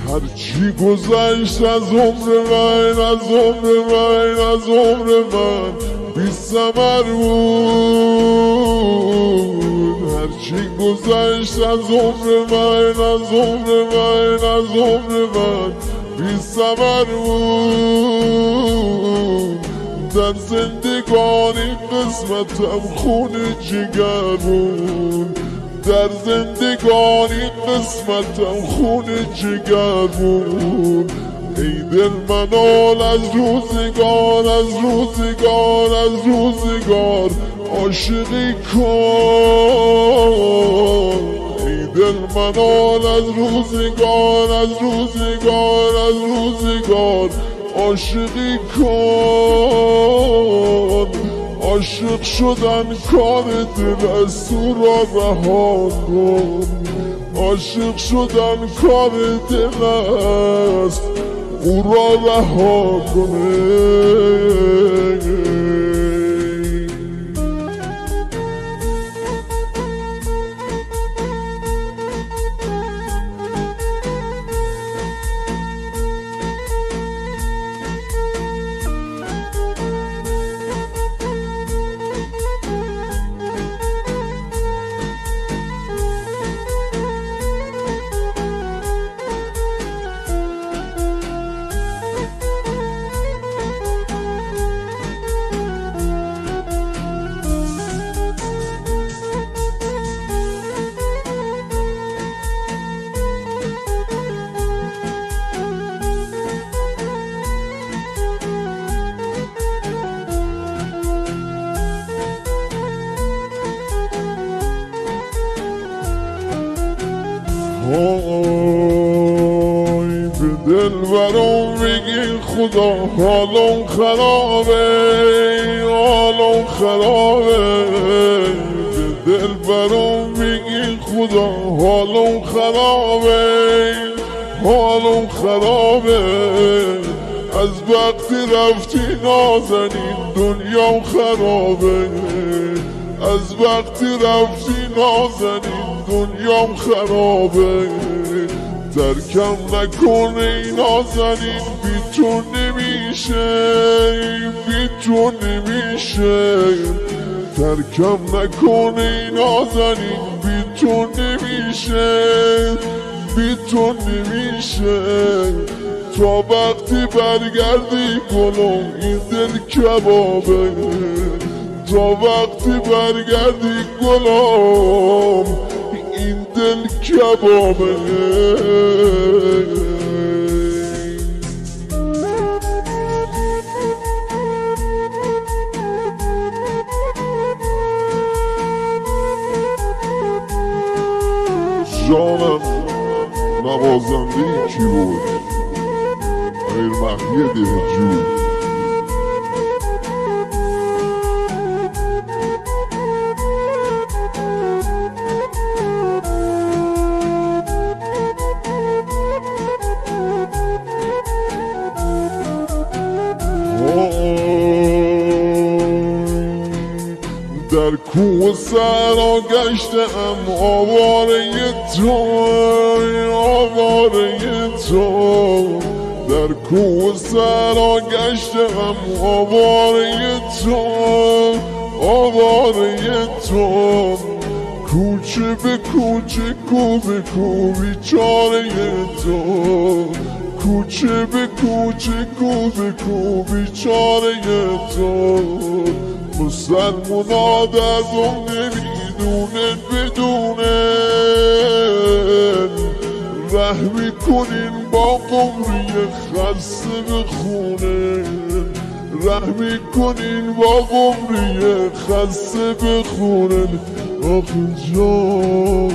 هرچی گذشت از عمر من، از عمر من، از عمر من بی ثمر بود. هرچی گذشت از عمر من، از عمر من، از عمر من بی ثمر بود. در زندگانی قسمتم خون جگر بود، در زندگانی قسمتم خون جگر بود. ای دل منال از روزگار، از روزگار، از روزگار عاشقی کن. ای دل منال از روزگار، از روزگار، از روزگار عاشقی کن. عاشق شدن کار دل است، او را رها کن. عاشق شدن کار دل است، او را رها کنه. وای به دل برام میگی خدا حالم خرابه، حالم خرابه. به دل برام میگی خدا حالم خرابه، حالم خرابه. از وقتی رفتی نازنین دنیام خرابه، از وقتی رفتی نازنین دنیام خرابه. ترکم نکنه ای نازنین بی تو نمیشه، بی تو نمیشه. ترکم نکنه ای نازنین بی تو نمیشه، بی تو نمیشه. تا وقتی برگردی گلم این دل کبابه، تا وقتی برگردی گلم این دل کبابه. جانم نوازنده کی بود؟ غیر مهدی دهجو. در کوه سرا گشتم آواره تو، آواره تو. در کوه سرا گشتم آواره تو، آواره تو. کوچه به کوچه کو به کو بیچاره تو، کوچه به کوچه کو به کو بیچاره تو. مسلمونا دردم نمیدونن بدونن، رحمی کنین با قمری خسته بخونن، رحمی کنین با قمری خسته بخونن. آخه جان